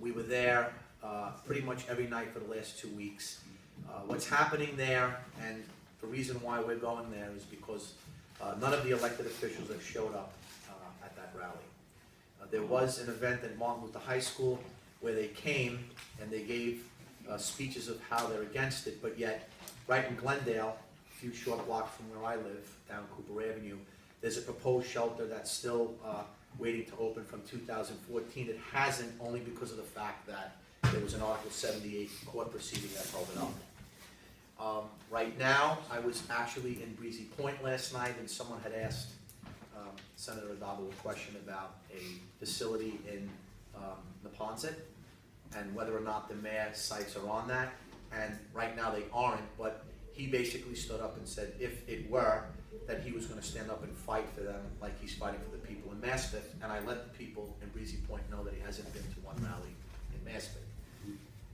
We were there pretty much every night for the last 2 weeks. What's happening there, and the reason why we're going there is because none of the elected officials have showed up at that rally. There was an event at Martin Luther High School where they came and they gave speeches of how they're against it, but yet right in Glendale, a few short blocks from where I live, down Cooper Avenue, there's a proposed shelter that's still waiting to open from 2014. It hasn't, only because of the fact that there was an Article 78 court proceeding that held it up. Right now, I was actually in Breezy Point last night, and someone had asked Senator Adabo a question about a facility in Neponset and whether or not the mayor's sites are on that. And right now they aren't, but he basically stood up and said if it were, that he was going to stand up and fight for them like he's fighting for the people in Maspeth. And I let the people in Breezy Point know that he hasn't been to one rally in Maspeth.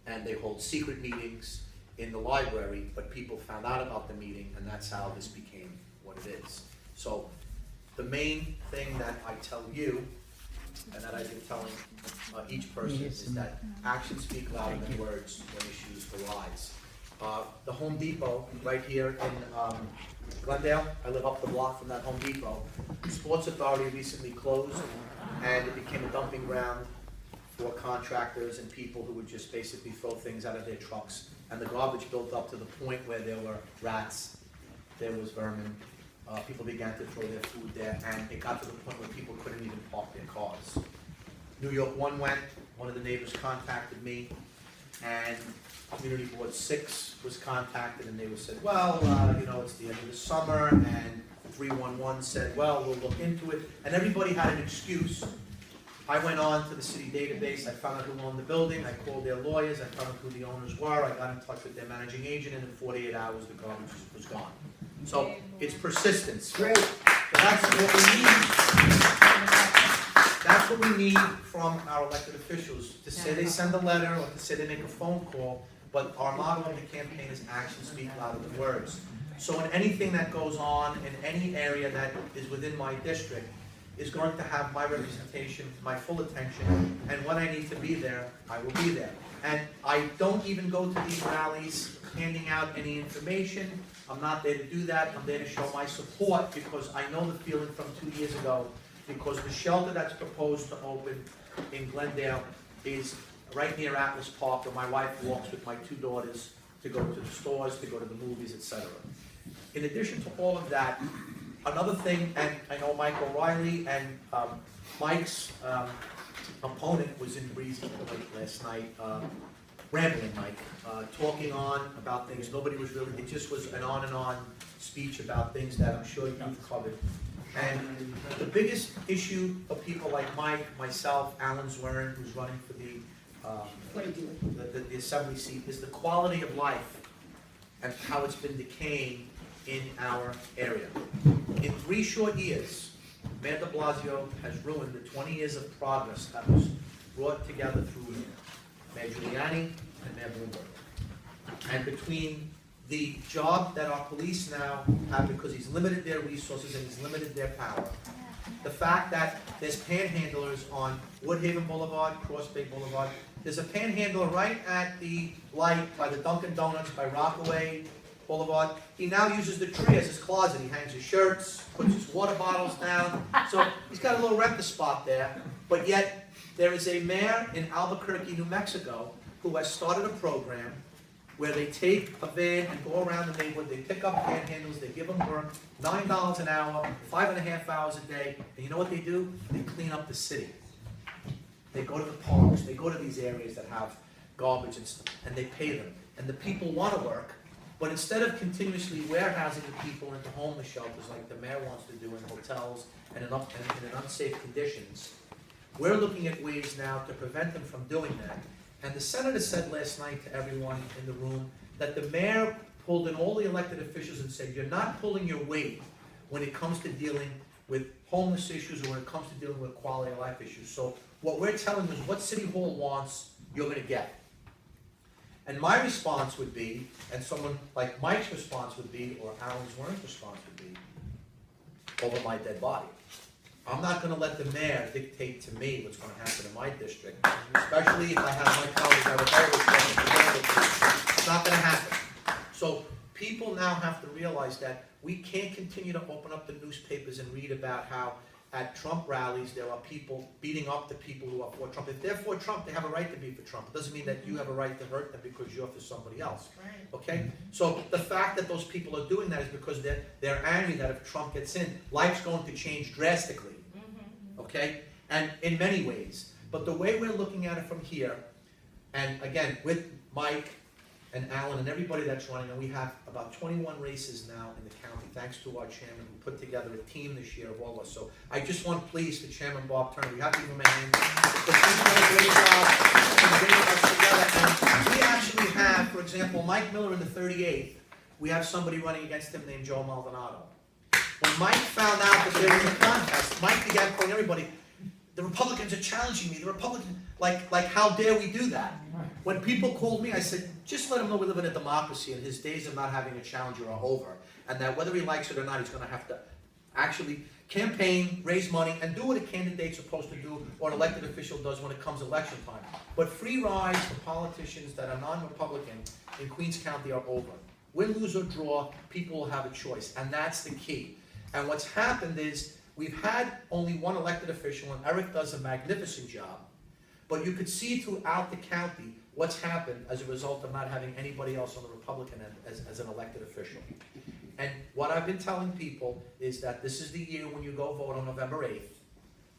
And they hold secret meetings in the library, but people found out about the meeting, and that's how this became what it is. So the main thing that I tell you, and that I've been telling each person, is that actions speak louder than words when issues arise. The Home Depot right here in Glendale, I live up the block from that Home Depot. Sports Authority recently closed, and it became a dumping ground for contractors and people who would just basically throw things out of their trucks. And the garbage built up to the point where there were rats, there was vermin. People began to throw their food there, and it got to the point where people couldn't even park their cars. New York 1 went, one of the neighbors contacted me, and Community Board 6 was contacted, and they were said, well, you know, it's the end of the summer, and 311 said, well, we'll look into it, and everybody had an excuse. I went on to the city database, I found out who owned the building, I called their lawyers, I found out who the owners were, I got in touch with their managing agent, and in 48 hours the garbage was gone. So it's persistence. Great. So that's what we need. That's what we need from our elected officials, to say they send a letter or to say they make a phone call, but our motto in the campaign is actions speak louder than words. So in anything that goes on in any area that is within my district is going to have my representation, my full attention, and when I need to be there, I will be there. And I don't even go to these rallies handing out any information. I'm not there to do that. I'm there to show my support, because I know the feeling from 2 years ago, because the shelter that's proposed to open in Glendale is right near Atlas Park, where my wife walks with my 2 daughters to go to the stores, to go to the movies, etc. In addition to all of that, another thing, and I know Mike O'Reilly and Mike's opponent was in Breezy Point last night, rambling Mike, talking on about things. Nobody was really, it just was an on and on speech about things that I'm sure you've covered. And the biggest issue of people like Mike, myself, Alan Zwern, who's running for the assembly seat, is the quality of life and how it's been decaying in our area. In 3 short years, Mayor de Blasio has ruined the 20 years of progress that was brought together through Mayor Giuliani and Mayor Bloomberg. And between the job that our police now have, because he's limited their resources and he's limited their power, the fact that there's panhandlers on Woodhaven Boulevard, Cross Bay Boulevard, there's a panhandler right at the light by the Dunkin' Donuts, by Rockaway Boulevard. He now uses the tree as his closet. He hangs his shirts, puts his water bottles down. So he's got a little rental spot there. But yet, there is a mayor in Albuquerque, New Mexico, who has started a program where they take a van and go around the neighborhood, they pick up panhandlers, they give them work, $9 an hour, 5.5 hours a day, and you know what they do? They clean up the city. They go to the parks, they go to these areas that have garbage and stuff, and they pay them. And the people want to work, but instead of continuously warehousing the people into homeless shelters like the mayor wants to do in hotels and in unsafe conditions, we're looking at ways now to prevent them from doing that. And the senator said last night to everyone in the room that the mayor pulled in all the elected officials and said, you're not pulling your weight when it comes to dealing with homeless issues or when it comes to dealing with quality of life issues. So what we're telling you is what City Hall wants, you're going to get. And my response would be, and someone like Mike's response would be, or Alan Zwern's response would be, over my dead body. I'm not gonna let the mayor dictate to me what's gonna happen in my district, especially if I have my colleagues that are always. It's not gonna happen. So people now have to realize that we can't continue to open up the newspapers and read about how at Trump rallies there are people beating up the people who are for Trump. If they're for Trump, they have a right to be for Trump. It doesn't mean that you have a right to hurt them because you're for somebody else. Right. Okay? So the fact that those people are doing that is because they're angry that if Trump gets in, life's going to change drastically. Okay? And in many ways. But the way we're looking at it from here, and again, with Mike and Alan and everybody that's running, and we have about 21 races now in the county, thanks to our chairman who put together a team this year of all of us. So I just want to please the Chairman Bob Turner. We have to give him a hand because he's done a great job in bringing us together. And we actually have, for example, Mike Miller in the 38th, we have somebody running against him named Joe Maldonado. When Mike found out that there was a contest, Mike began calling everybody, the Republicans are challenging me, the Republicans, like how dare we do that? When people called me, I said, just let him know we live in a democracy and his days of not having a challenger are over. And that whether he likes it or not, he's going to have to actually campaign, raise money, and do what a candidate's supposed to do or an elected official does when it comes election time. But free rides for politicians that are non-Republican in Queens County are over. Win, lose, or draw, people will have a choice, and that's the key. And what's happened is we've had only one elected official, and Eric does a magnificent job. But you could see throughout the county what's happened as a result of not having anybody else on the Republican end as an elected official. And what I've been telling people is that this is the year when you go vote on November 8th,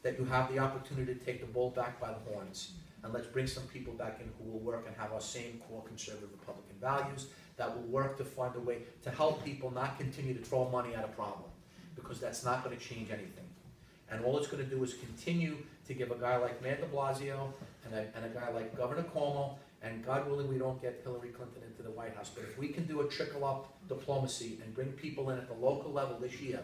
that you have the opportunity to take the bull back by the horns. And let's bring some people back in who will work and have our same core conservative Republican values, that will work to find a way to help people not continue to throw money at a problem, because that's not going to change anything. And all it's going to do is continue to give a guy like Mayor de Blasio and a guy like Governor Cuomo, and God willing we don't get Hillary Clinton into the White House, but if we can do a trickle-up diplomacy and bring people in at the local level this year,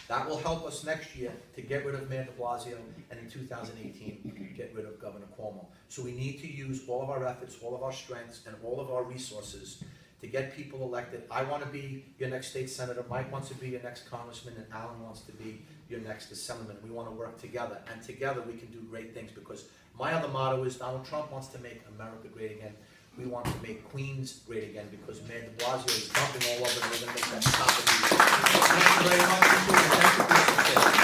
that will help us next year to get rid of Mayor de Blasio, and in 2018, get rid of Governor Cuomo. So we need to use all of our efforts, all of our strengths, and all of our resources to get people elected. I want to be your next state senator, Mike wants to be your next congressman, and Alan wants to be your next assemblyman. We want to work together, and together we can do great things, because my other motto is Donald Trump wants to make America great again. We want to make Queens great again, because Mayor de Blasio is dumping all over, and we're going to make that stop. Thank you very much. Thank you for your support.